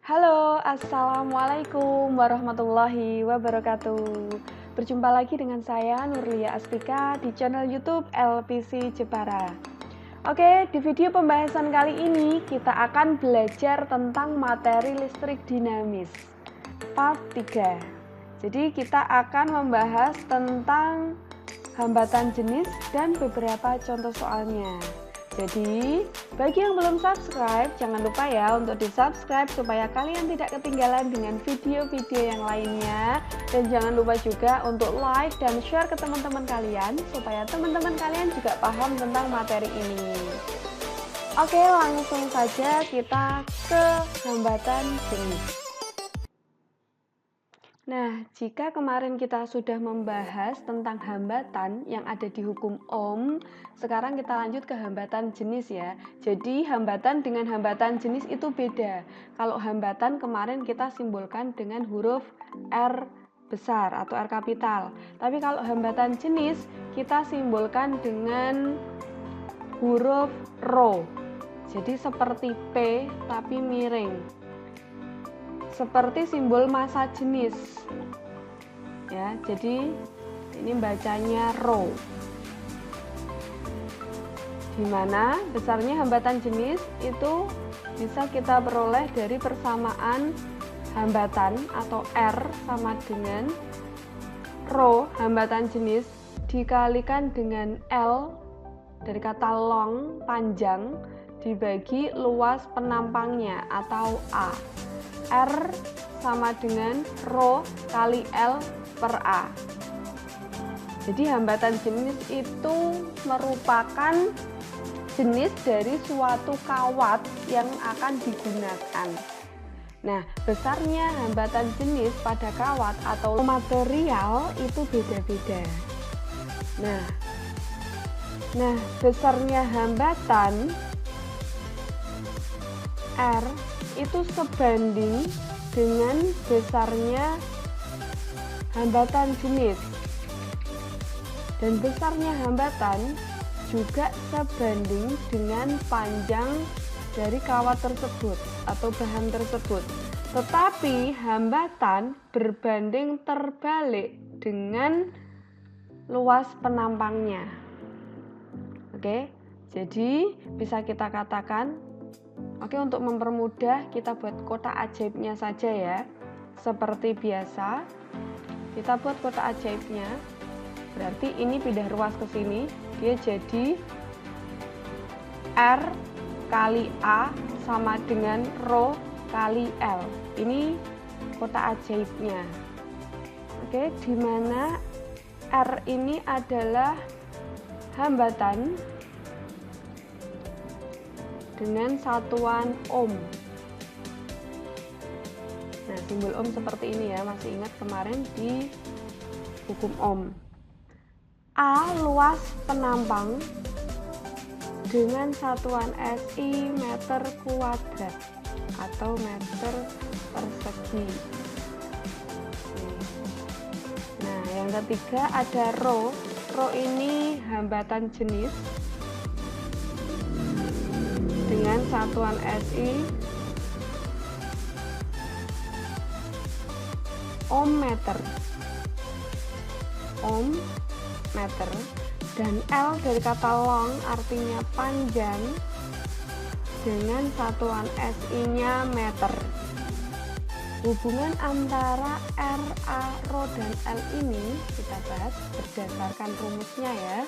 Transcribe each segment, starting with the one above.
Halo, assalamualaikum warahmatullahi wabarakatuh. Berjumpa lagi dengan saya Nurlia Astika di channel YouTube LPC Jepara. Oke, di video pembahasan kali ini kita akan belajar tentang materi listrik dinamis part 3. Jadi kita akan membahas tentang hambatan jenis dan beberapa contoh soalnya. Jadi, bagi yang belum subscribe, jangan lupa ya untuk di-subscribe supaya kalian tidak ketinggalan dengan video-video yang lainnya. Dan jangan lupa juga untuk like dan share ke teman-teman kalian supaya teman-teman kalian juga paham tentang materi ini. Oke, langsung saja kita ke hambatan jenis. Nah, jika kemarin kita sudah membahas tentang hambatan yang ada di hukum Ohm, sekarang kita lanjut ke hambatan jenis ya. Jadi, hambatan dengan hambatan jenis itu beda. Kalau hambatan kemarin kita simbolkan dengan huruf R besar atau R kapital. Tapi kalau hambatan jenis kita simbolkan dengan huruf rho. Jadi seperti P tapi miring. Seperti simbol massa jenis ya, jadi ini bacanya rho, dimana besarnya hambatan jenis itu bisa kita peroleh dari persamaan hambatan atau R sama dengan rho hambatan jenis dikalikan dengan L dari kata long panjang dibagi luas penampangnya atau A. R sama dengan rho kali L per A. Jadi hambatan jenis itu merupakan jenis dari suatu kawat yang akan digunakan. Nah, besarnya hambatan jenis pada kawat atau material itu beda-beda. Nah, besarnya hambatan R itu sebanding dengan besarnya hambatan jenis, dan besarnya hambatan juga sebanding dengan panjang dari kawat tersebut atau bahan tersebut, tetapi hambatan berbanding terbalik dengan luas penampangnya. Oke, jadi bisa kita katakan, oke, untuk mempermudah kita buat kotak ajaibnya saja ya. Seperti biasa, kita buat kotak ajaibnya. Berarti ini pindah ruas ke sini, dia jadi R kali A sama dengan rho kali L. Ini kotak ajaibnya. Oke, di mana R ini adalah hambatan dengan satuan ohm. Nah, simbol ohm seperti ini ya, masih ingat kemarin di hukum ohm. A luas penampang dengan satuan SI meter kuadrat atau meter persegi. Nah, yang ketiga ada rho. Rho ini hambatan jenis dengan satuan SI ohm meter dan L dari kata long artinya panjang dengan satuan SI-nya meter. Hubungan antara RA, rho dan L ini kita bahas berdasarkan rumusnya ya.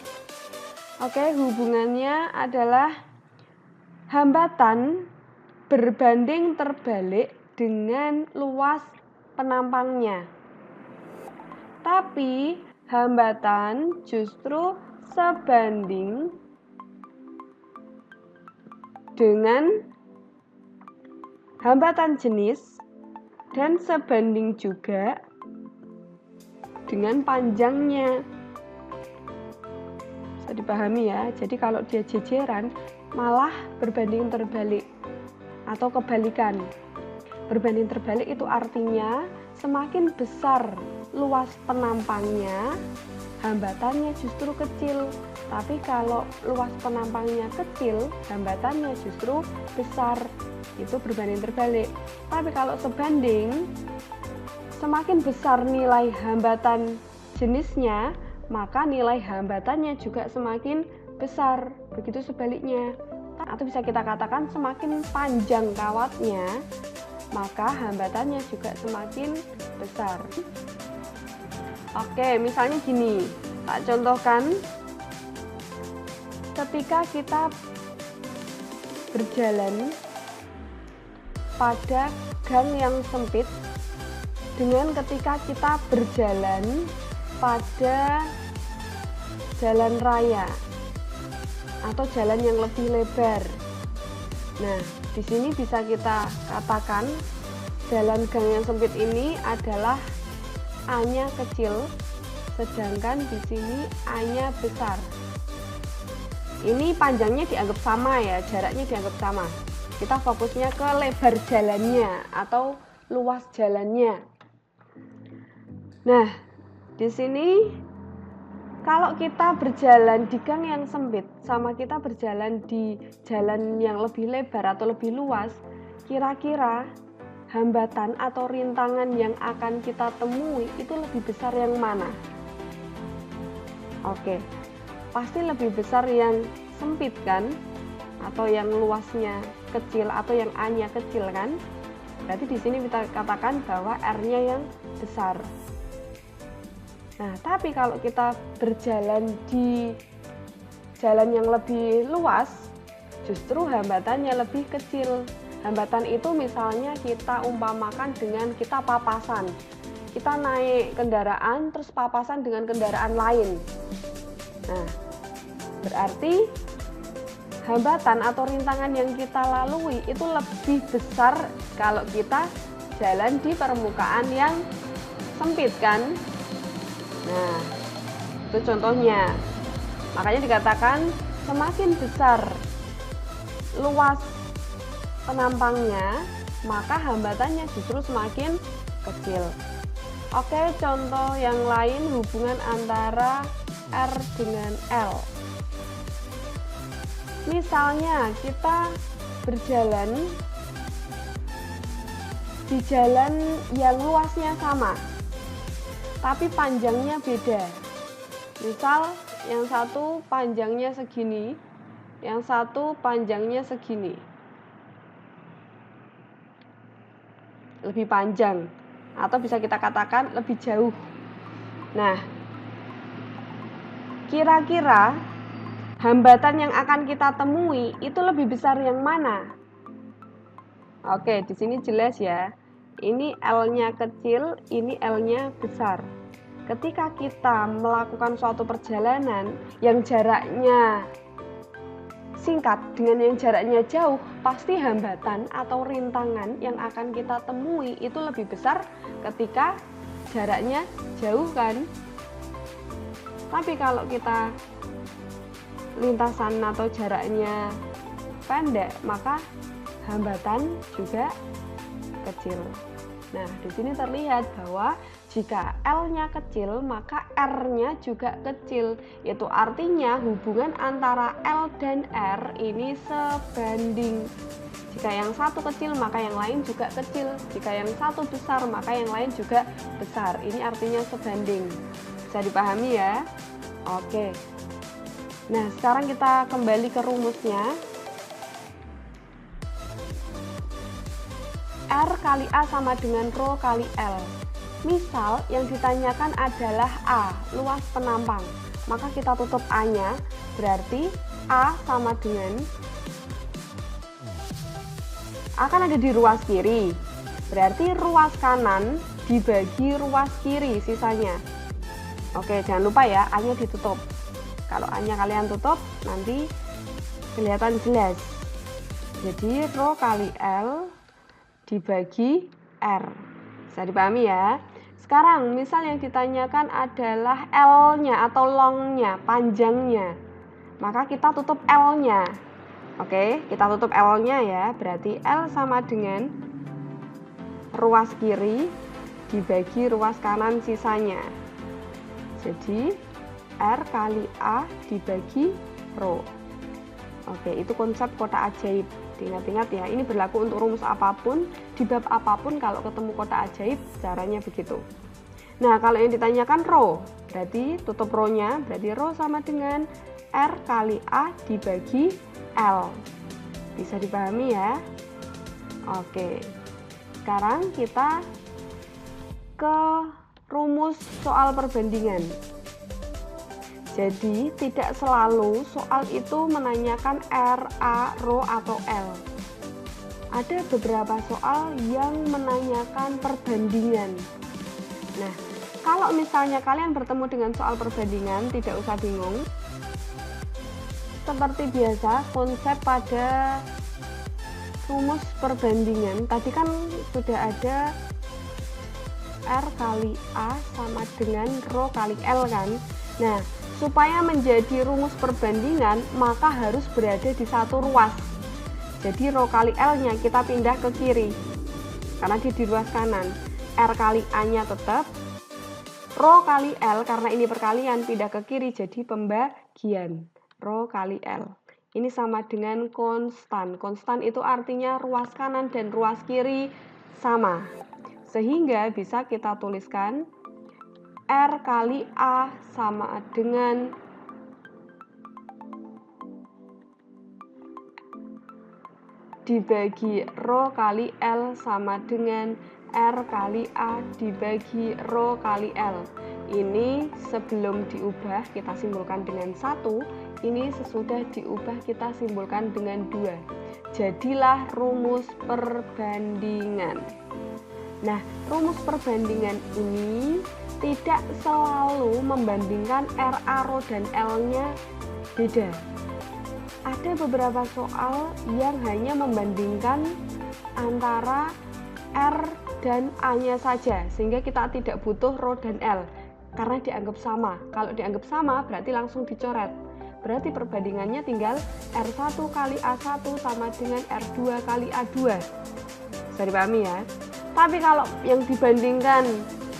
Oke, hubungannya adalah hambatan berbanding terbalik dengan luas penampangnya. Tapi hambatan justru sebanding dengan hambatan jenis dan sebanding juga dengan panjangnya. Bisa dipahami ya. Jadi kalau dia jejeran malah berbanding terbalik atau kebalikan. Berbanding terbalik itu artinya semakin besar luas penampangnya, hambatannya justru kecil. Tapi kalau luas penampangnya kecil, hambatannya justru besar. itu berbanding terbalik. Tapi kalau sebanding, semakin besar nilai hambatan jenisnya, maka nilai hambatannya juga semakin besar. Begitu sebaliknya. Atau bisa kita katakan semakin panjang kawatnya, maka hambatannya juga semakin besar. Oke, misalnya gini, tak contohkan. Ketika kita berjalan pada gang yang sempit dengan ketika kita berjalan pada jalan raya atau jalan yang lebih lebar. Nah, di sini bisa kita katakan jalan gang yang sempit ini adalah A-nya kecil, sedangkan di sini A-nya besar. Ini panjangnya dianggap sama ya, jaraknya dianggap sama. Kita fokusnya ke lebar jalannya atau luas jalannya. Nah, di sini kalau kita berjalan di gang yang sempit sama kita berjalan di jalan yang lebih lebar atau lebih luas, kira-kira hambatan atau rintangan yang akan kita temui itu lebih besar yang mana? Oke, pasti lebih besar yang sempit kan? Atau yang luasnya kecil atau yang A-nya kecil kan? Berarti di sini kita katakan bahwa R-nya yang besar. Nah, tapi kalau kita berjalan di jalan yang lebih luas, justru hambatannya lebih kecil. Hambatan itu misalnya kita umpamakan dengan kita papasan. Kita naik kendaraan terus papasan dengan kendaraan lain. Nah, berarti hambatan atau rintangan yang kita lalui itu lebih besar kalau kita jalan di permukaan yang sempit kan? Nah, itu contohnya. Makanya dikatakan semakin besar luas penampangnya, maka hambatannya justru semakin kecil. Oke, contoh yang lain hubungan antara R dengan L. Misalnya kita berjalan di jalan yang luasnya sama, tapi panjangnya beda. Misal yang satu panjangnya segini, yang satu panjangnya segini. Lebih panjang, atau bisa kita katakan lebih jauh. Nah, kira-kira hambatan yang akan kita temui itu lebih besar yang mana? Oke, di sini jelas ya. Ini L-nya kecil, ini L-nya besar. Ketika kita melakukan suatu perjalanan yang jaraknya singkat dengan yang jaraknya jauh, pasti hambatan atau rintangan yang akan kita temui itu lebih besar ketika jaraknya jauh kan. Tapi kalau kita lintasan atau jaraknya pendek, maka hambatan juga kecil. Nah, di sini terlihat bahwa jika L-nya kecil, maka R-nya juga kecil. Itu artinya hubungan antara L dan R ini sebanding. Jika yang satu kecil, maka yang lain juga kecil. Jika yang satu besar, maka yang lain juga besar. Ini artinya sebanding. Bisa dipahami ya? Oke. Nah, sekarang kita kembali ke rumusnya. R kali A sama dengan Rho kali L. Misal yang ditanyakan adalah A, luas penampang. Maka kita tutup A-nya, berarti A sama dengan A kan ada di ruas kiri. Berarti ruas kanan dibagi ruas kiri sisanya. Oke, jangan lupa ya, A-nya ditutup. Kalau A-nya kalian tutup, nanti kelihatan jelas. Jadi Rho kali L dibagi R. Bisa dipahami ya? Sekarang misal yang ditanyakan adalah L-nya atau long-nya, panjangnya. Maka kita tutup L-nya. Oke, kita tutup L-nya ya. Berarti L sama dengan ruas kiri dibagi ruas kanan sisanya. Jadi R kali A dibagi Rho. Oke, itu konsep kotak ajaib. Diingat-ingat ya, ini berlaku untuk rumus apapun, di bab apapun kalau ketemu kotak ajaib, caranya begitu. Nah, kalau yang ditanyakan rho, berarti tutup rho-nya, berarti rho sama dengan R kali A dibagi L. Bisa dipahami ya? Oke, sekarang kita ke rumus soal perbandingan. Jadi, tidak selalu soal itu menanyakan R, A, rho, atau L. Ada beberapa soal yang menanyakan perbandingan. Nah, kalau misalnya kalian bertemu dengan soal perbandingan, tidak usah bingung. Seperti biasa, konsep pada rumus perbandingan, tadi kan sudah ada R kali A sama dengan rho kali L kan. Nah, supaya menjadi rumus perbandingan, maka harus berada di satu ruas. Jadi rho kali L-nya kita pindah ke kiri, karena dia di ruas kanan. R kali A-nya tetap, rho kali L, karena ini perkalian, pindah ke kiri, jadi pembagian. Rho kali L. Ini sama dengan konstan. Konstan itu artinya ruas kanan dan ruas kiri sama. Sehingga bisa kita tuliskan R kali A sama dengan dibagi rho kali L sama dengan R kali A dibagi rho kali L. Ini sebelum diubah kita simbolkan dengan 1, ini sesudah diubah kita simbolkan dengan 2. Jadilah rumus perbandingan. Nah, rumus perbandingan ini tidak selalu membandingkan RA, rho, dan L-nya beda. Ada beberapa soal yang hanya membandingkan antara R dan A-nya saja, sehingga kita tidak butuh rho dan L, karena dianggap sama. Kalau dianggap sama, berarti langsung dicoret. Berarti perbandingannya tinggal R1 kali A1 sama dengan R2 kali A2. Bisa dipahami ya? Tapi kalau yang dibandingkan,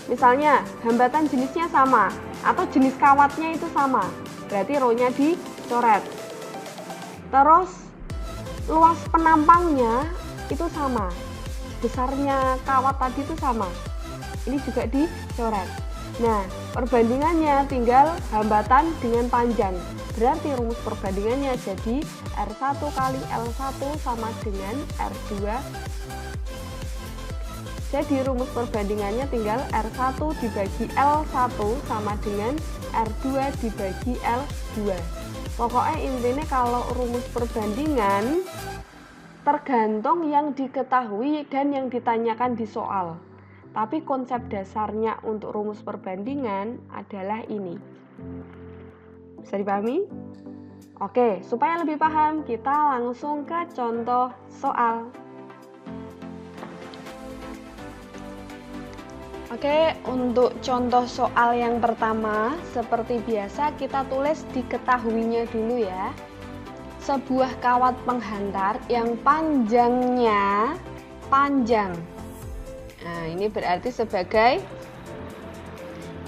misalnya hambatan jenisnya sama, atau jenis kawatnya itu sama, berarti rho-nya dicoret. Terus luas penampangnya itu sama, besarnya kawat tadi itu sama, ini juga dicoret. Nah, perbandingannya tinggal hambatan dengan panjang, berarti rumus perbandingannya jadi R1 kali L1 sama dengan R2. Jadi rumus perbandingannya tinggal R1 dibagi L1 sama dengan R2 dibagi L2. Pokoknya intinya kalau rumus perbandingan tergantung yang diketahui dan yang ditanyakan di soal. Tapi konsep dasarnya untuk rumus perbandingan adalah ini. Bisa dipahami? Oke, supaya lebih paham kita langsung ke contoh soal. Oke, untuk contoh soal yang pertama, seperti biasa kita tulis diketahuinya dulu ya. Sebuah kawat penghantar yang panjangnya panjang. Nah, ini berarti sebagai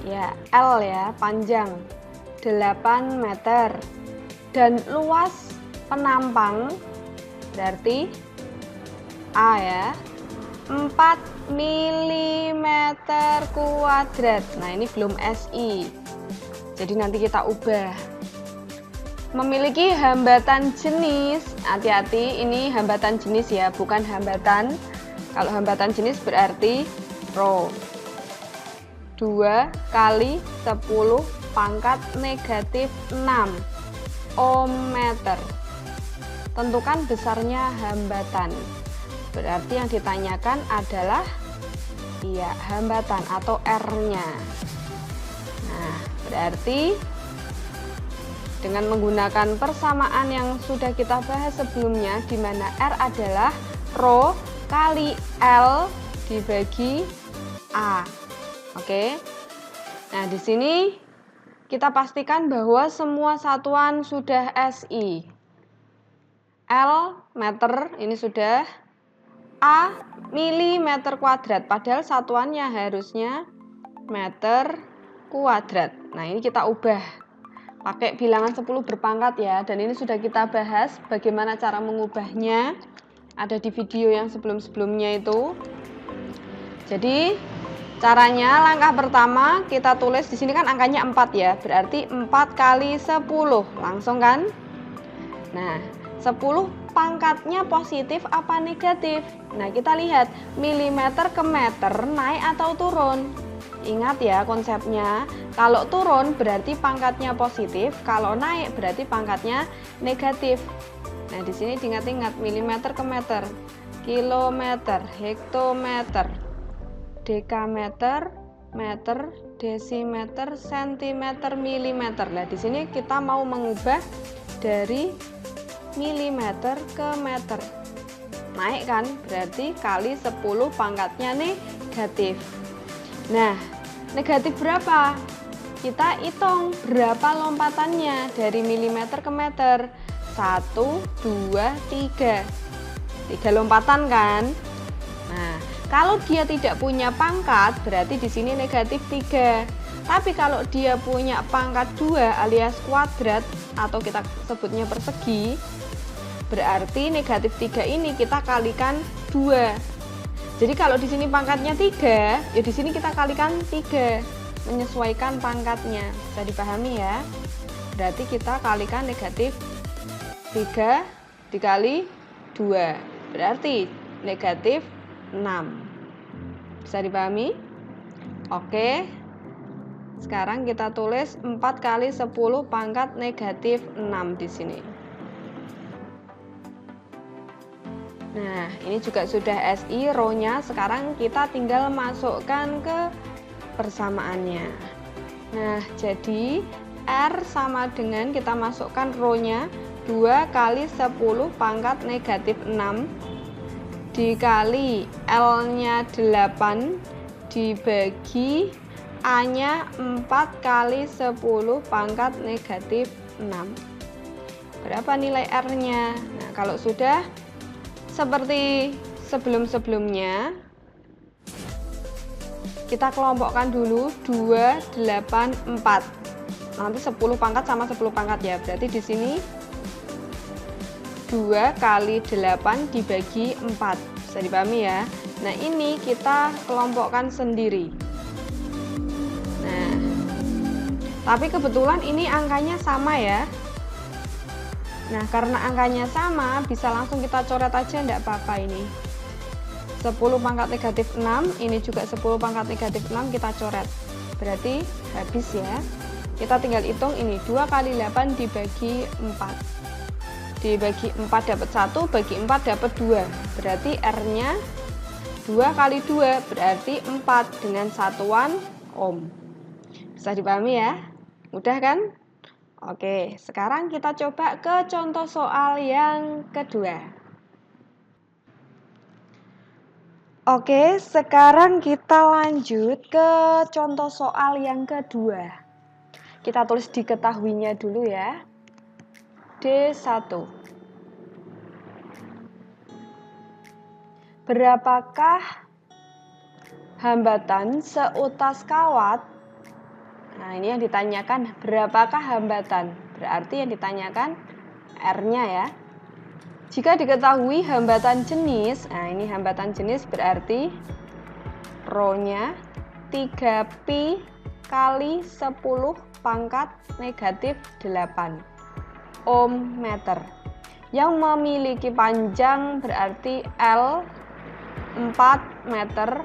ya L ya, panjang 8 meter. Dan luas penampang berarti A ya, 4 mm kuadrat. Nah, ini belum SI. Jadi nanti kita ubah. Memiliki hambatan jenis, hati-hati ini hambatan jenis ya, bukan hambatan. Kalau hambatan jenis berarti rho. 2 kali 10 pangkat negatif 6 ohmmeter. Tentukan besarnya hambatan. Berarti yang ditanyakan adalah ya hambatan atau R-nya. Nah, berarti dengan menggunakan persamaan yang sudah kita bahas sebelumnya, di mana R adalah rho kali L dibagi A. Oke. Nah, di sini kita pastikan bahwa semua satuan sudah SI. L meter ini sudah, A milimeter kuadrat, padahal satuannya harusnya meter kuadrat. Nah, ini kita ubah pakai bilangan 10 berpangkat ya, dan ini sudah kita bahas bagaimana cara mengubahnya. Ada di video yang sebelum-sebelumnya itu. Jadi caranya langkah pertama kita tulis di sini kan angkanya 4 ya. Berarti 4 kali 10. Langsung kan? Nah, 10 pangkatnya positif apa negatif? Nah, kita lihat milimeter ke meter naik atau turun. Ingat ya konsepnya. Kalau turun berarti pangkatnya positif, kalau naik berarti pangkatnya negatif. Nah, di sini diingat-ingat milimeter ke meter, kilometer, hektometer, dekameter, meter, desimeter, sentimeter, milimeter. Nah, di sini kita mau mengubah dari milimeter ke meter. Naik kan? Berarti kali 10 pangkatnya negatif. Nah, negatif berapa? Kita hitung berapa lompatannya dari milimeter ke meter. 1, 2, 3. 3 lompatan kan? Nah, kalau dia tidak punya pangkat, berarti di sini negatif 3. Tapi kalau dia punya pangkat 2 alias kuadrat atau kita sebutnya persegi, berarti negatif 3 ini kita kalikan 2. Jadi kalau di sini pangkatnya 3, ya di sini kita kalikan 3, menyesuaikan pangkatnya. Bisa dipahami ya? Berarti kita kalikan negatif 3 dikali 2, berarti negatif 6. Bisa dipahami? Oke. Sekarang kita tulis 4 kali 10 pangkat negatif 6 di sini. Nah, ini juga sudah SI row-nya. Sekarang kita tinggal masukkan ke persamaannya. Nah, jadi R sama dengan kita masukkan row-nya 2 kali 10 pangkat negatif 6 dikali L-nya 8 dibagi A-nya 4 kali 10 pangkat negatif 6. Berapa nilai R-nya? Nah, kalau sudah seperti sebelum-sebelumnya, kita kelompokkan dulu 2, 8, 4. Nanti 10 pangkat sama 10 pangkat ya. Berarti di sini 2 kali 8 dibagi 4. Bisa dipahami ya? Nah, ini kita kelompokkan sendiri. Nah, tapi kebetulan ini angkanya sama ya. Nah, karena angkanya sama, bisa langsung kita coret aja, enggak apa-apa ini. 10 pangkat negatif 6, ini juga 10 pangkat negatif 6 kita coret. Berarti habis ya. Kita tinggal hitung ini, 2 kali 8 dibagi 4. Dibagi 4 dapat 1, bagi 4 dapat 2. Berarti R-nya 2 kali 2, berarti 4 dengan satuan ohm. Bisa dipahami ya? Mudah kan? Oke, sekarang kita coba ke contoh soal yang kedua. Oke, sekarang kita lanjut ke contoh soal yang kedua. Kita tulis diketahuinya dulu ya. D1. Berapakah hambatan seutas kawat? Nah, ini yang ditanyakan, berapakah hambatan? Berarti yang ditanyakan R-nya ya. Jika diketahui hambatan jenis, nah ini hambatan jenis berarti row-nya 3pi kali 10 pangkat negatif 8 ohm meter. Yang memiliki panjang berarti L 4 meter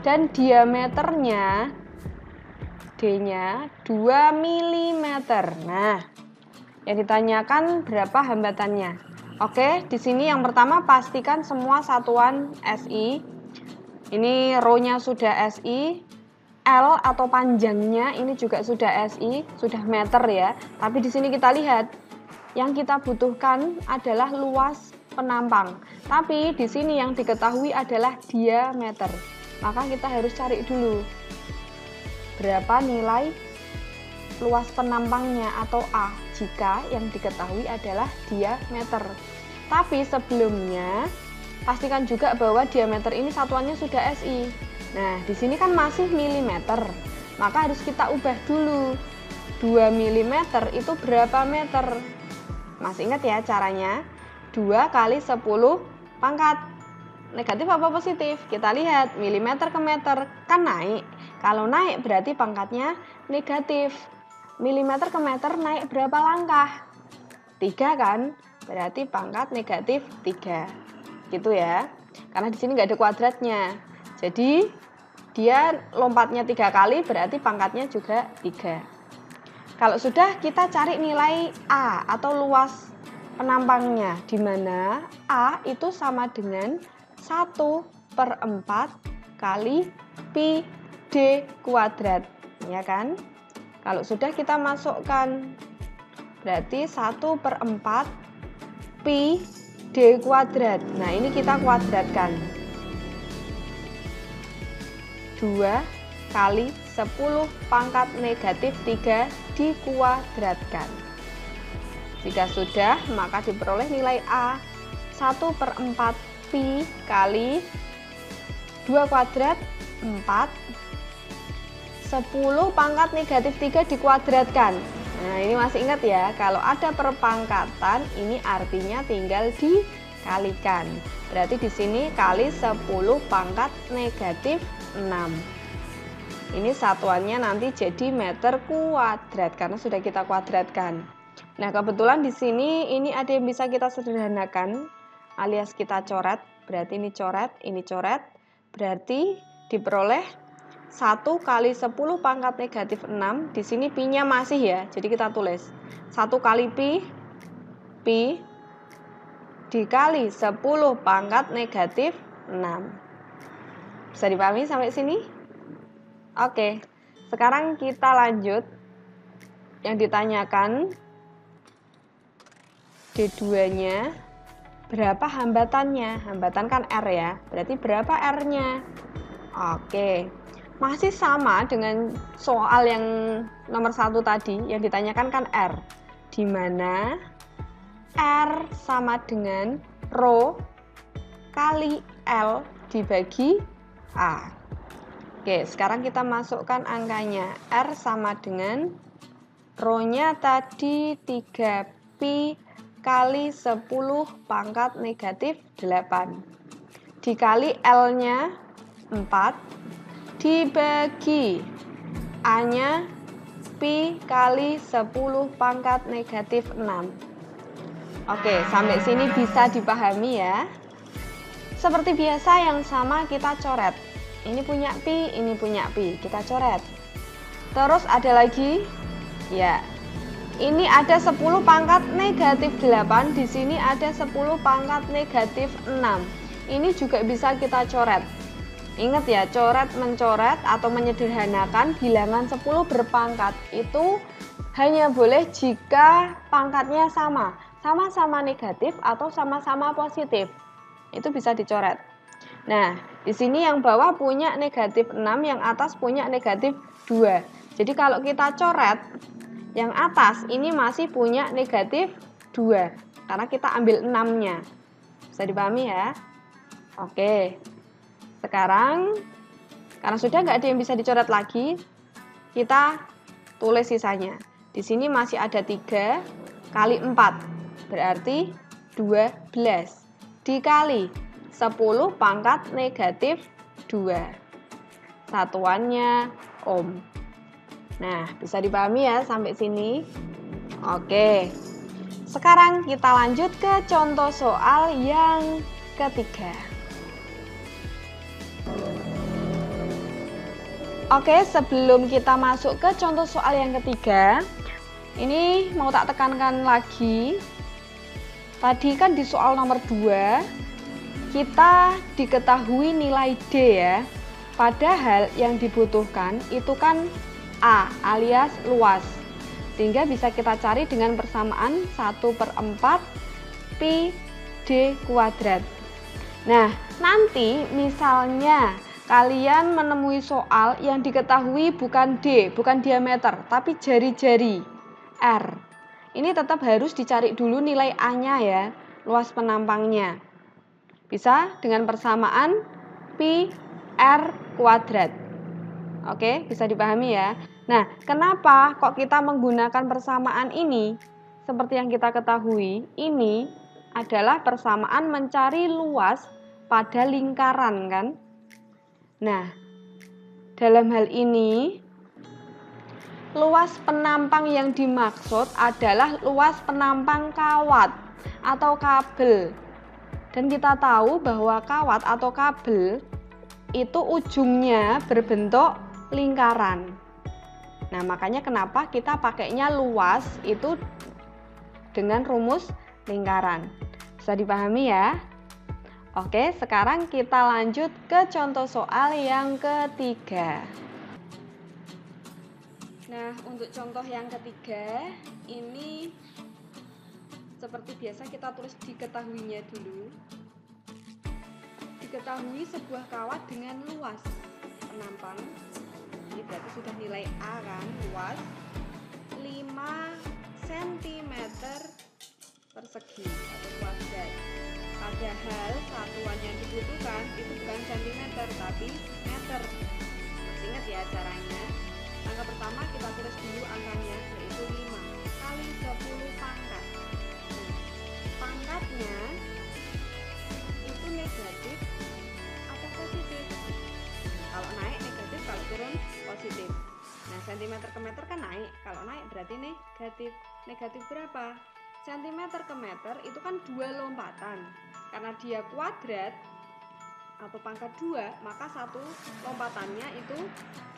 dan diameternya D-nya 2 mm. Nah, yang ditanyakan berapa hambatannya? Oke, di sini yang pertama pastikan semua satuan SI. Ini row-nya sudah SI. L atau panjangnya ini juga sudah SI, sudah meter ya. Tapi di sini kita lihat yang kita butuhkan adalah luas penampang. Tapi di sini yang diketahui adalah diameter. Maka kita harus cari dulu berapa nilai luas penampangnya atau A jika yang diketahui adalah diameter. Tapi sebelumnya pastikan juga bahwa diameter ini satuannya sudah SI. Nah, di sini kan masih milimeter. Maka harus kita ubah dulu. 2 mm itu berapa meter? Masih ingat ya caranya? 2 kali 10 pangkat negatif apa positif? Kita lihat milimeter ke meter kan naik. Kalau naik berarti pangkatnya negatif. Milimeter ke meter naik berapa langkah? 3 kan? Berarti pangkat negatif 3. Gitu ya. Karena di sini nggak ada kuadratnya. Jadi dia lompatnya 3 kali berarti pangkatnya juga 3. Kalau sudah, kita cari nilai A atau luas penampangnya, di mana A itu sama dengan 1/4 kali pi d kuadrat, ya kan? Kalau sudah kita masukkan, berarti 1/4 pi d kuadrat. Nah, ini kita kuadratkan. 2 kali 10 pangkat negatif 3 dikuadratkan. Jika sudah, maka diperoleh nilai A 1/4 pi kali 2 kuadrat 4, 10 pangkat negatif 3 dikuadratkan. Nah, ini masih ingat ya, kalau ada perpangkatan ini artinya tinggal dikalikan. Berarti di sini kali 10 pangkat negatif 6. Ini satuannya nanti jadi meter kuadrat karena sudah kita kuadratkan. Nah, kebetulan di sini ini ada yang bisa kita sederhanakan alias kita coret. Berarti ini coret. Berarti diperoleh 1 kali 10 pangkat negatif 6. Di sini pi-nya masih ya. Jadi kita tulis 1 kali pi dikali 10 pangkat negatif 6. Bisa dipahami sampai sini? Oke, sekarang kita lanjut. Yang ditanyakan D2-nya, berapa hambatannya? Hambatan kan R ya, berarti berapa R-nya? Oke, masih sama dengan soal yang nomor 1 tadi, yang ditanyakan kan R. Di mana R sama dengan Rho kali L dibagi A. Oke, sekarang kita masukkan angkanya. R sama dengan Rho-nya tadi 3pi kali 10 pangkat negatif 8. Dikali L-nya 4. Dibagi A-nya pi kali 10 pangkat negatif 6. Oke, sampai sini bisa dipahami ya. Seperti biasa yang sama kita coret. Ini punya pi, ini punya pi. Kita coret. Terus ada lagi, ya. Ini ada 10 pangkat negatif 8. Di sini ada 10 pangkat negatif 6. Ini juga bisa kita coret. Ingat ya, coret mencoret atau menyederhanakan bilangan 10 berpangkat itu hanya boleh jika pangkatnya sama. Sama-sama negatif atau sama-sama positif. Itu bisa dicoret. Nah, di sini yang bawah punya negatif 6, yang atas punya negatif 2. Jadi kalau kita coret, yang atas ini masih punya negatif 2. Karena kita ambil 6-nya. Bisa dipahami ya? Oke. Sekarang, karena sudah nggak ada yang bisa dicoret lagi, kita tulis sisanya. Di sini masih ada 3 kali 4. Berarti 12. Dikali 10 pangkat negatif 2. Satuannya ohm. Nah, bisa dipahami ya sampai sini? Oke. Sekarang kita lanjut ke contoh soal yang ketiga. Oke, sebelum kita masuk ke contoh soal yang ketiga, ini mau tak tekankan lagi. Tadi kan di soal nomor 2, kita diketahui nilai D ya. Padahal yang dibutuhkan itu kan A alias luas. Sehingga bisa kita cari dengan persamaan 1/4 pi d kuadrat. Nah, nanti misalnya kalian menemui soal yang diketahui bukan D, bukan diameter, tapi jari-jari R. Ini tetap harus dicari dulu nilai A-nya ya, luas penampangnya. Bisa dengan persamaan pi r kuadrat. Oke, bisa dipahami ya. Nah, kenapa kok kita menggunakan persamaan ini? Seperti yang kita ketahui, ini adalah persamaan mencari luas pada lingkaran kan. Nah, dalam hal ini luas penampang yang dimaksud adalah luas penampang kawat atau kabel. Dan kita tahu bahwa kawat atau kabel itu ujungnya berbentuk lingkaran. Nah, makanya kenapa kita pakainya luas itu dengan rumus lingkaran. Bisa dipahami ya? Oke, sekarang kita lanjut ke contoh soal yang ketiga. Nah, untuk contoh yang ketiga, ini seperti biasa kita tulis diketahuinya dulu. Diketahui sebuah kawat dengan luas penampang, ini berarti sudah nilai A kan, luas 5 cm persegi atau kuadrat. Padahal satuan yang dibutuhkan itu bukan cm tapi meter. Masih ingat ya caranya? Angka pertama kita tulis dulu angkanya, yaitu 5 kali 10 pangkat. Pangkatnya itu negatif atau positif? Kalau naik negatif, kalau turun positif. Nah, cm ke meter kan naik, kalau naik berarti negatif. Negatif berapa? Cm ke meter itu kan 2 lompatan. Karena dia kuadrat atau pangkat 2, maka satu lompatannya itu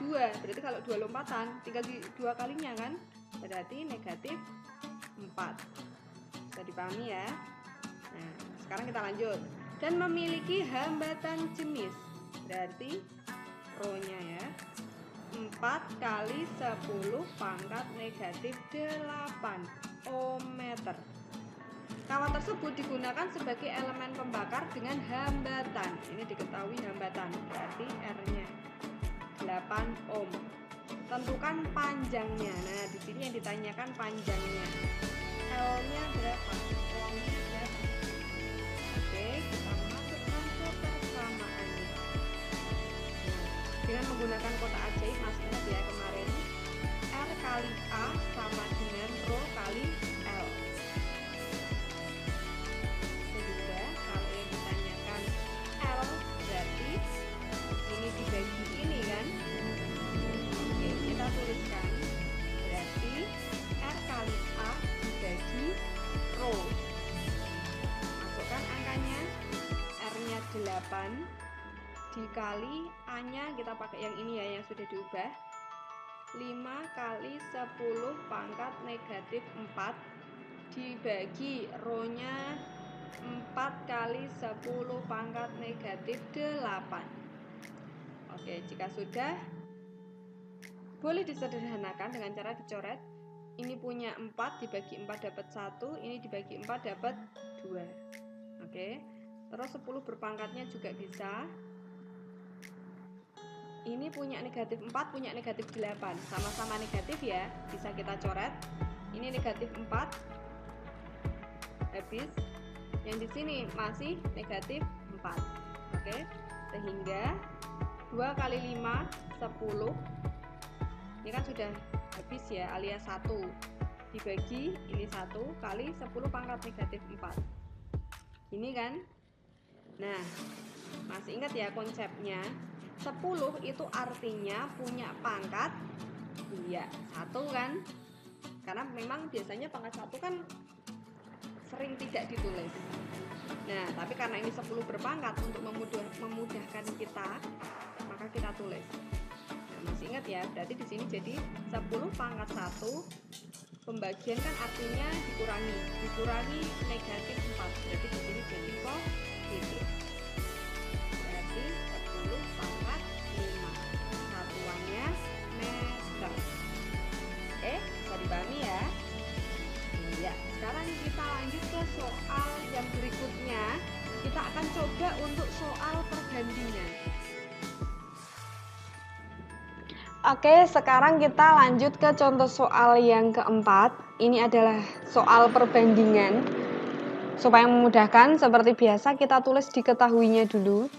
2. Berarti kalau 2 lompatan tinggal 2 kalinya kan, berarti negatif 4. Bisa dipahami ya? Nah, sekarang kita lanjut. Dan memiliki hambatan jenis, berarti rho-nya ya 4 kali 10 pangkat negatif 8 ohmmeter. Kawat tersebut digunakan sebagai elemen pembakar dengan hambatan. Ini diketahui hambatan, berarti R-nya 8 ohm. Tentukan panjangnya. Nah, di sini yang ditanyakan panjangnya. L-nya berapa? Ohmnya berapa? Oke, kita masukkan ke persamaannya. Dengan menggunakan kotak ajaib, masih ingat ya kemarin, R kali A sama dengan rho kali L. Sehingga kalau yang ditanyakan L berarti ini dibagi ini kan. Oke, kita tuliskan berarti R kali A dibagi rho. Masukkan angkanya, R-nya 8 dikali A-nya kita pakai yang ini ya, yang sudah diubah, 5 kali 10 pangkat negatif 4 dibagi rho-nya 4 kali 10 pangkat negatif 8. Oke, jika sudah, boleh disederhanakan dengan cara dicoret. Ini punya 4 dibagi 4 dapat 1, ini dibagi 4 dapat 2. Oke, terus 10 berpangkatnya juga bisa. Ini punya negatif 4, punya negatif 8, sama-sama negatif ya, bisa kita coret. Ini negatif 4 habis, yang di sini masih negatif 4. Oke, sehingga 2 kali 5 10. Ini kan sudah habis ya, alias 1 dibagi ini 1 kali 10 pangkat negatif 4. Ini kan. Nah, masih ingat ya konsepnya? 10 itu artinya punya pangkat, iya, 1 kan. Karena memang biasanya pangkat 1 kan sering tidak ditulis. Nah, tapi karena ini 10 berpangkat, untuk memudahkan kita, maka kita tulis. Nah, masih ingat ya, berarti di sini jadi 10 pangkat 1, pembagian kan artinya dikurangi negatif 4. Berarti di sini jadi positif. Berarti 10 pangkat 5. Satuannya meter. Oke, bisa dipahami ya? Ya, sekarang kita lanjut ke soal yang berikutnya. Kita akan coba untuk soal perbandingan. Oke, sekarang kita lanjut ke contoh soal yang keempat. Ini adalah soal perbandingan. Supaya memudahkan, seperti biasa kita tulis diketahuinya dulu.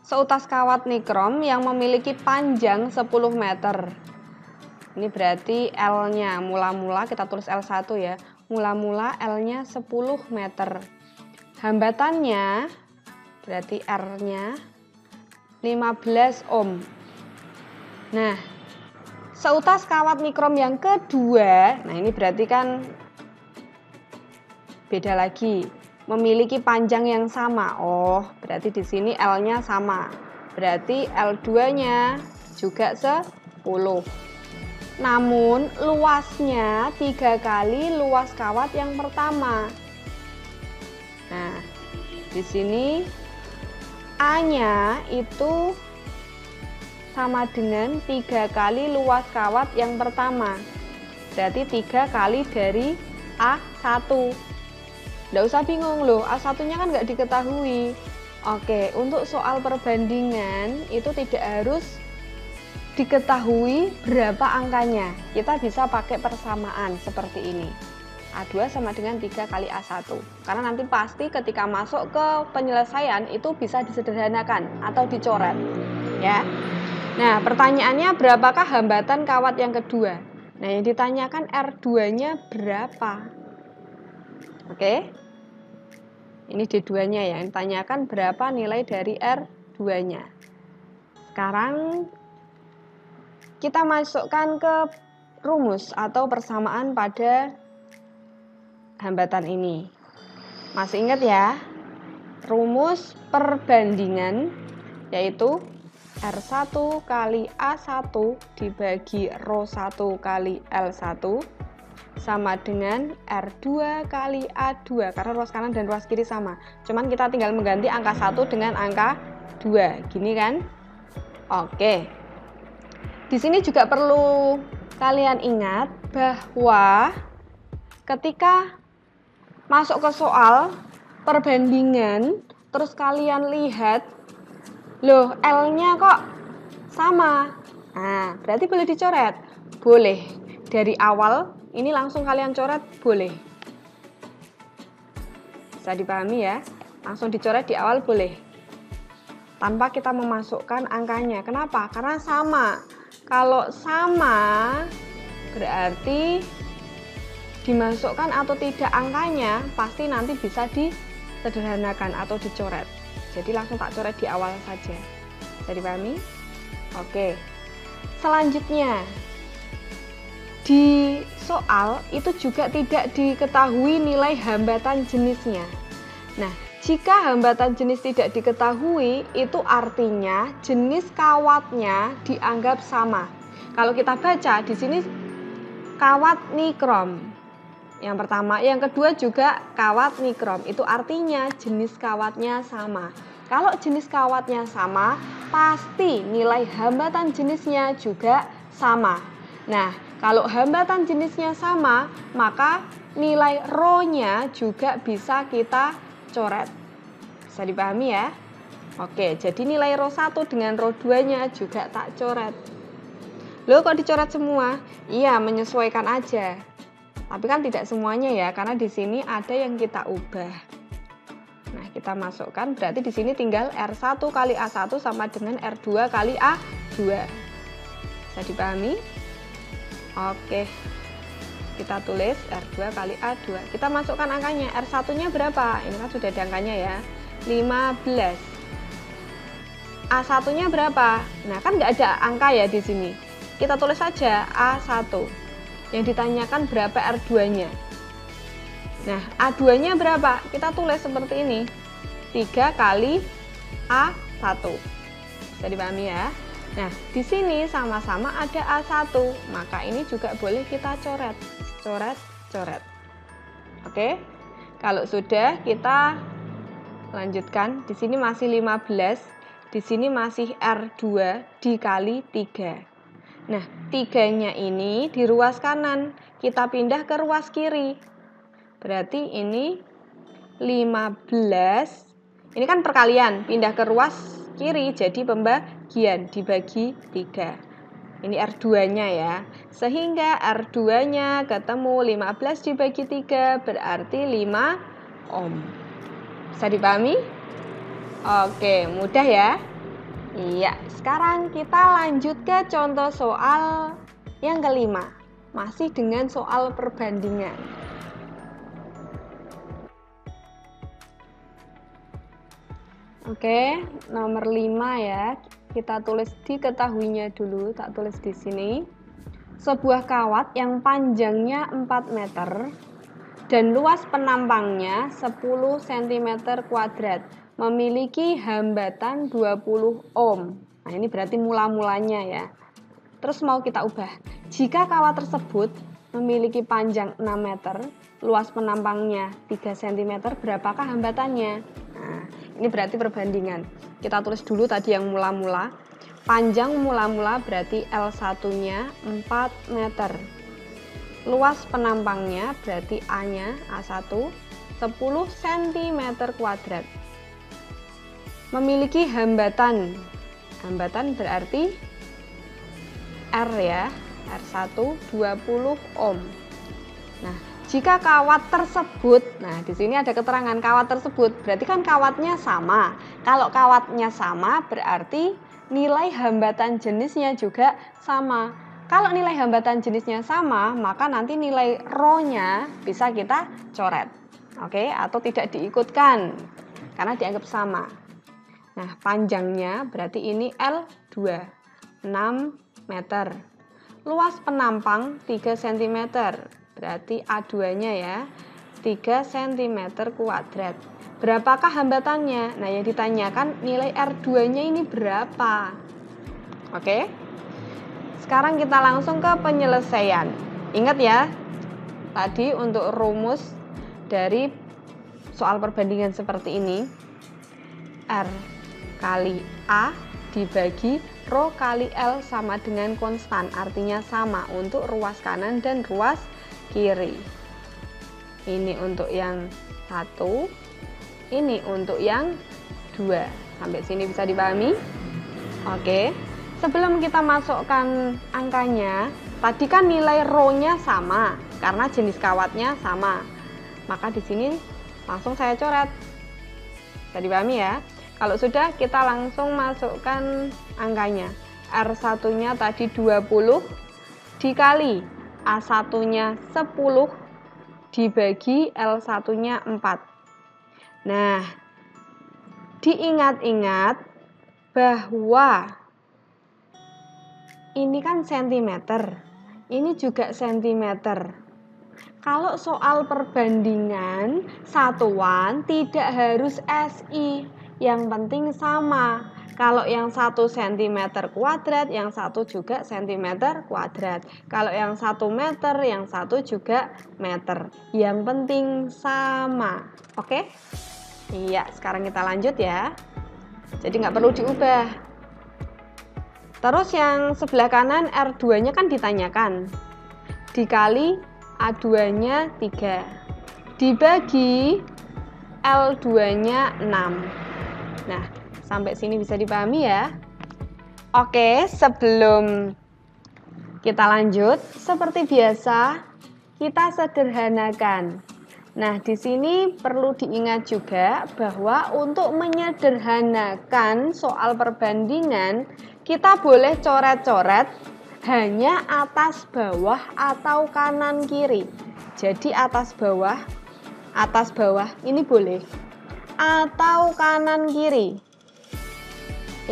Seutas kawat nikrom yang memiliki panjang 10 meter. Ini berarti L-nya, mula-mula kita tulis L1 ya. Mula-mula L-nya 10 meter. Hambatannya, berarti R-nya 15 ohm. Nah, seutas kawat nikrom yang kedua, nah ini berarti kan beda lagi. Memiliki panjang yang sama. Oh, berarti di sini L-nya sama. Berarti L2-nya juga 10. Namun luasnya 3 kali luas kawat yang pertama. Nah, di sini A-nya itu sama dengan 3 kali luas kawat yang pertama. Berarti 3 kali dari A1. Nggak usah bingung loh, A1-nya kan nggak diketahui. Oke, untuk soal perbandingan itu tidak harus diketahui berapa angkanya. Kita bisa pakai persamaan seperti ini. A2 sama dengan 3 kali A1. Karena nanti pasti ketika masuk ke penyelesaian itu bisa disederhanakan atau dicoret. Ya. Nah, pertanyaannya berapakah hambatan kawat yang kedua? Nah, yang ditanyakan R2-nya berapa? Oke. Ini D2-nya ya. Yang ditanyakan berapa nilai dari R2-nya. Sekarang kita masukkan ke rumus atau persamaan pada hambatan ini. Masih ingat ya? Rumus perbandingan yaitu R1 kali A1 dibagi ρ1 kali L1 sama dengan R2 kali A2 karena ruas kanan dan ruas kiri sama. Cuman kita tinggal mengganti angka 1 dengan angka 2. Gini kan? Oke. Di sini juga perlu kalian ingat bahwa ketika masuk ke soal perbandingan, terus kalian lihat, loh L-nya kok sama. Nah, berarti boleh dicoret? Boleh. Dari awal, ini langsung kalian coret, boleh. Bisa dipahami ya? Langsung dicoret di awal boleh. Tanpa kita memasukkan angkanya. Kenapa? Karena sama. Kalau sama, berarti dimasukkan atau tidak angkanya pasti nanti bisa disederhanakan atau dicoret. Jadi langsung tak coret di awal saja. Bisa dipahami? Oke. Selanjutnya, di soal itu juga tidak diketahui nilai hambatan jenisnya. Nah, jika hambatan jenis tidak diketahui, itu artinya jenis kawatnya dianggap sama. Kalau kita baca di sini kawat nikrom. Yang pertama, yang kedua juga kawat nikrom. Itu artinya jenis kawatnya sama. Kalau jenis kawatnya sama, pasti nilai hambatan jenisnya juga sama. Nah, kalau hambatan jenisnya sama, maka nilai ρ-nya juga bisa kita coret. Bisa dipahami ya? Oke, jadi nilai ρ1 dengan ρ2-nya juga tak coret. Loh, kok dicoret semua? Iya, menyesuaikan aja. Tapi kan tidak semuanya ya, karena di sini ada yang kita ubah. Nah, kita masukkan, berarti di sini tinggal R1 kali A1 sama dengan R2 kali A2. Bisa dipahami? Oke. Kita tulis R2 kali A2. Kita masukkan angkanya. R1-nya berapa? Ini kan sudah ada angkanya ya. 15. A1-nya berapa? Nah, kan nggak ada angka ya di sini. Kita tulis saja A1. Yang ditanyakan berapa R2-nya. Nah, A2-nya berapa? Kita tulis seperti ini. 3 kali A1. Bisa dipahami ya? Nah, di sini sama-sama ada A1. Maka ini juga boleh kita coret. Coret, coret. Oke? Kalau sudah, kita lanjutkan. Di sini masih 15. Di sini masih R2 dikali 3. Nah, 3-nya ini di ruas kanan, kita pindah ke ruas kiri. Berarti ini 15. Ini kan perkalian, pindah ke ruas kiri, jadi pembagian, dibagi 3. Ini R2-nya ya. Sehingga R2-nya ketemu 15 dibagi 3, berarti 5 ohm. Bisa dipahami? Oke, mudah ya. Iya, sekarang kita lanjut ke contoh soal yang kelima. Masih dengan soal perbandingan. Oke, nomor 5 ya. Kita tulis diketahuinya dulu, tak tulis di sini. Sebuah kawat yang panjangnya 4 meter dan luas penampangnya 10 cm kuadrat memiliki hambatan 20 ohm. Nah, ini berarti mula-mulanya ya. Terus mau kita ubah. Jika kawat tersebut memiliki panjang 6 meter, luas penampangnya 3 cm, berapakah hambatannya? Nah, ini berarti perbandingan. Kita tulis dulu tadi yang mula-mula. Panjang mula-mula berarti L1-nya 4 meter. Luas penampangnya berarti A-nya, A1, 10 cm kuadrat. Memiliki hambatan. Hambatan berarti R ya, R1 20 ohm. Nah, jika kawat tersebut, nah di sini ada keterangan kawat tersebut, berarti kan kawatnya sama. Kalau kawatnya sama berarti nilai hambatan jenisnya juga sama. Kalau nilai hambatan jenisnya sama, maka nanti nilai ρ-nya bisa kita coret. Oke, atau tidak diikutkan karena dianggap sama. Nah, panjangnya berarti ini L2, 6 meter. Luas penampang 3 cm, berarti A2-nya ya, 3 cm kuadrat. Berapakah hambatannya? Nah, yang ditanyakan nilai R2-nya ini berapa? Oke. Sekarang kita langsung ke penyelesaian. Ingat ya, tadi untuk rumus dari soal perbandingan seperti ini, R kali A dibagi ρ kali L sama dengan konstan, artinya sama untuk ruas kanan dan ruas kiri. Ini untuk yang 1, ini untuk yang 2. Sampai sini bisa dipahami? Oke. Sebelum kita masukkan angkanya, tadi kan nilai ρ-nya sama karena jenis kawatnya sama. Maka di sini langsung saya coret. Bisa dipahami ya? Kalau sudah, kita langsung masukkan angkanya. R1-nya tadi 20 dikali A1-nya 10 dibagi L1-nya 4. Nah, diingat-ingat bahwa ini kan sentimeter, ini juga sentimeter. Kalau soal perbandingan satuan tidak harus SI, yang penting sama. Kalau yang 1 cm kuadrat, yang satu juga cm kuadrat. Kalau yang 1 meter, yang satu juga meter. Yang penting sama. Oke? Iya, sekarang kita lanjut ya. Jadi nggak perlu diubah. Terus yang sebelah kanan R2-nya kan ditanyakan. Dikali A2-nya 3. Dibagi L2-nya 6. Nah, sampai sini bisa dipahami ya. Oke, sebelum kita lanjut, seperti biasa kita sederhanakan. Nah, di sini perlu diingat juga bahwa untuk menyederhanakan soal perbandingan, kita boleh coret-coret hanya atas bawah atau kanan kiri. Jadi atas bawah ini boleh. Atau kanan kiri.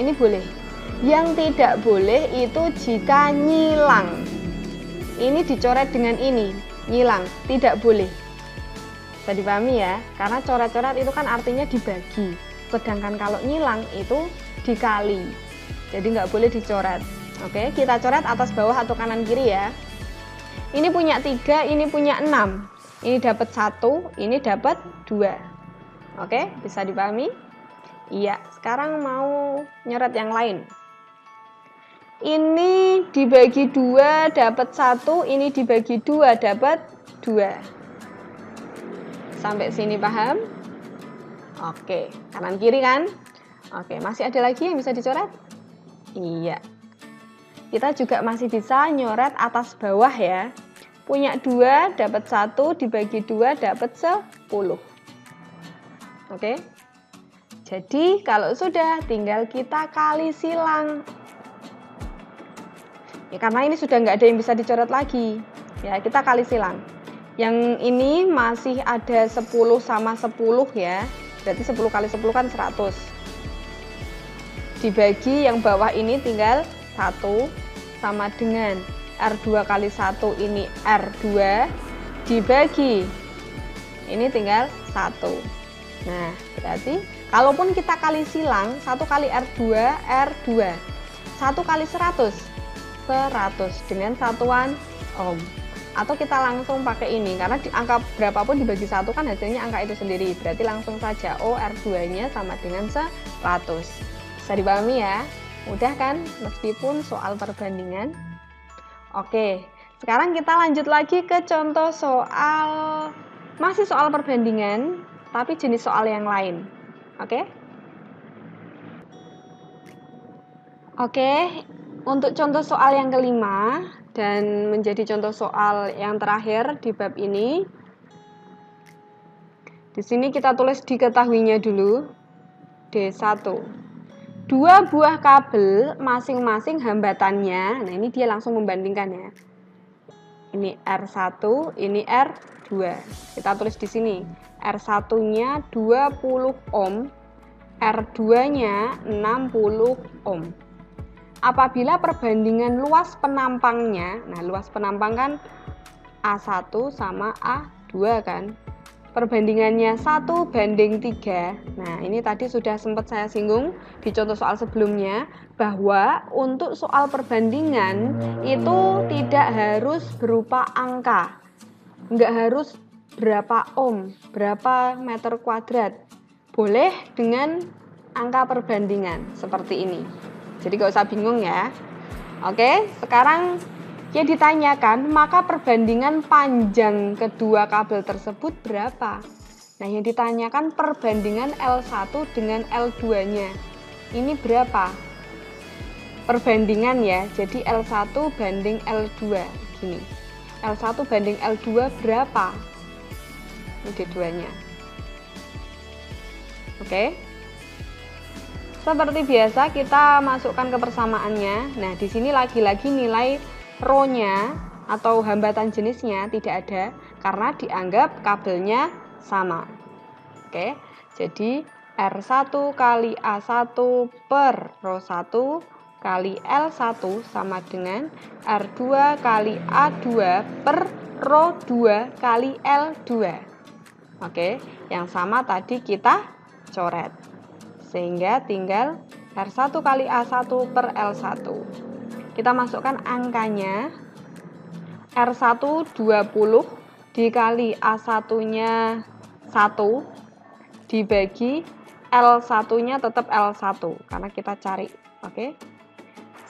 Ini boleh. Yang tidak boleh itu jika nyilang. Ini dicoret dengan ini, nyilang, tidak boleh. Bisa dipahami ya, karena coret-coret itu kan artinya dibagi. Sedangkan kalau nyilang itu dikali. Jadi nggak boleh dicoret. Oke, kita coret atas bawah atau kanan kiri ya. Ini punya 3, ini punya 6. Ini dapat 1, ini dapat 2. Oke, bisa dipahami? Iya, sekarang mau nyoret yang lain. Ini dibagi 2 dapat 1, ini dibagi 2 dapat 2. Sampai sini paham? Oke, kanan kiri kan? Oke, masih ada lagi yang bisa dicoret? Iya. Kita juga masih bisa nyoret atas bawah ya. Punya 2 dapat 1 dibagi 2 dapat 10. Oke. Jadi kalau sudah tinggal kita kali silang. Ya, karena ini sudah nggak ada yang bisa dicoret lagi. Ya, kita kali silang. Yang ini masih ada 10 sama 10 ya. Berarti 10 kali 10 kan 100. dibagi yang bawah ini tinggal 1 sama dengan R2 kali 1 ini R2 dibagi ini tinggal 1. Nah, berarti kalaupun kita kali silang 1 kali R2 R2, 1 kali 100 dengan satuan ohm. Atau kita langsung pakai ini, karena di angka berapapun dibagi 1 kan hasilnya angka itu sendiri. Berarti langsung saja R2 nya sama dengan 100. Bisa dipahami ya? Mudah kan? Meskipun soal perbandingan. Oke, sekarang kita lanjut lagi ke contoh soal, masih soal perbandingan, tapi jenis soal yang lain. Oke? Oke, untuk contoh soal yang kelima, dan menjadi contoh soal yang terakhir di bab ini. Di sini kita tulis diketahuinya dulu. D1. 2 buah kabel masing-masing hambatannya. Nah, ini dia langsung membandingkan ya. Ini R1, ini R2. Kita tulis di sini. R1-nya 20 ohm, R2-nya 60 ohm. Apabila perbandingan luas penampangnya, nah luas penampang kan A1 sama A2 kan, perbandingannya 1:3. Nah, ini tadi sudah sempat saya singgung di contoh soal sebelumnya, bahwa untuk soal perbandingan itu tidak harus berupa angka, nggak harus berapa ohm, berapa meter kuadrat, boleh dengan angka perbandingan seperti ini. Jadi gak usah bingung ya. Oke, sekarang yang ditanyakan, maka perbandingan panjang kedua kabel tersebut berapa? Nah, yang ditanyakan perbandingan L1 dengan L2-nya. Ini berapa? Perbandingan ya, jadi L1 banding L2. Gini, L1 banding L2 berapa? Ini D2-nya. Oke. Seperti biasa kita masukkan ke persamaannya. Nah, di sini lagi-lagi nilai rho-nya atau hambatan jenisnya tidak ada karena dianggap kabelnya sama. Oke. Jadi R1 kali A1 per rho 1 kali L1 sama dengan R2 kali A2 per rho 2 kali L2. Oke, yang sama tadi kita coret. Sehingga tinggal R1 kali A1 per L1. Kita masukkan angkanya. R1 20 dikali A1-nya 1 dibagi L1-nya tetap L1 karena kita cari. Oke.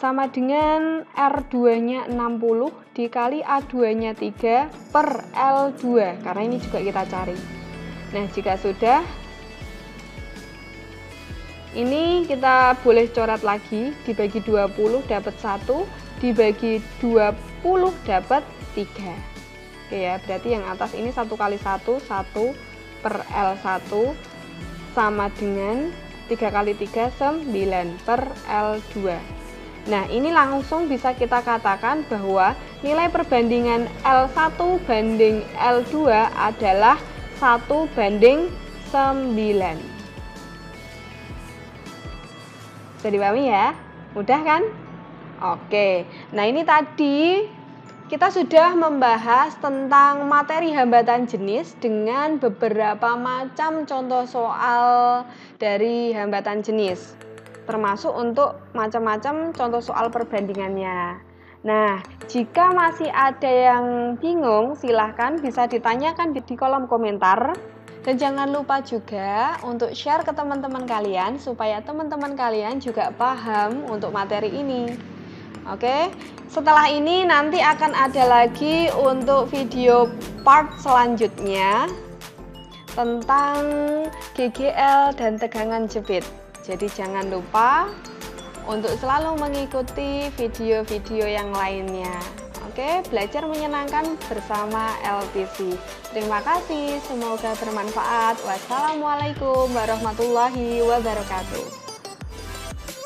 Sama dengan R2-nya 60 dikali A2-nya 3 per L2 karena ini juga kita cari. Nah, jika sudah, ini kita boleh coret lagi, dibagi 20 dapat 1, dibagi 20 dapat 3. Oke ya, berarti yang atas ini 1 kali 1, 1 per L1 sama dengan 3 kali 3, 9 per L2. Nah, ini langsung bisa kita katakan bahwa nilai perbandingan L1 banding L2 adalah 1:9. Bisa dipahami ya? Mudah kan? Oke. Nah, ini tadi kita sudah membahas tentang materi hambatan jenis dengan beberapa macam contoh soal dari hambatan jenis, termasuk untuk macam-macam contoh soal perbandingannya. Nah, jika masih ada yang bingung, silahkan bisa ditanyakan di kolom komentar. Dan jangan lupa juga untuk share ke teman-teman kalian supaya teman-teman kalian juga paham untuk materi ini. Oke, setelah ini nanti akan ada lagi untuk video part selanjutnya tentang GGL dan tegangan jepit. Jadi jangan lupa untuk selalu mengikuti video-video yang lainnya. Oke, belajar menyenangkan bersama LPC. Terima kasih, semoga bermanfaat. Wassalamualaikum warahmatullahi wabarakatuh.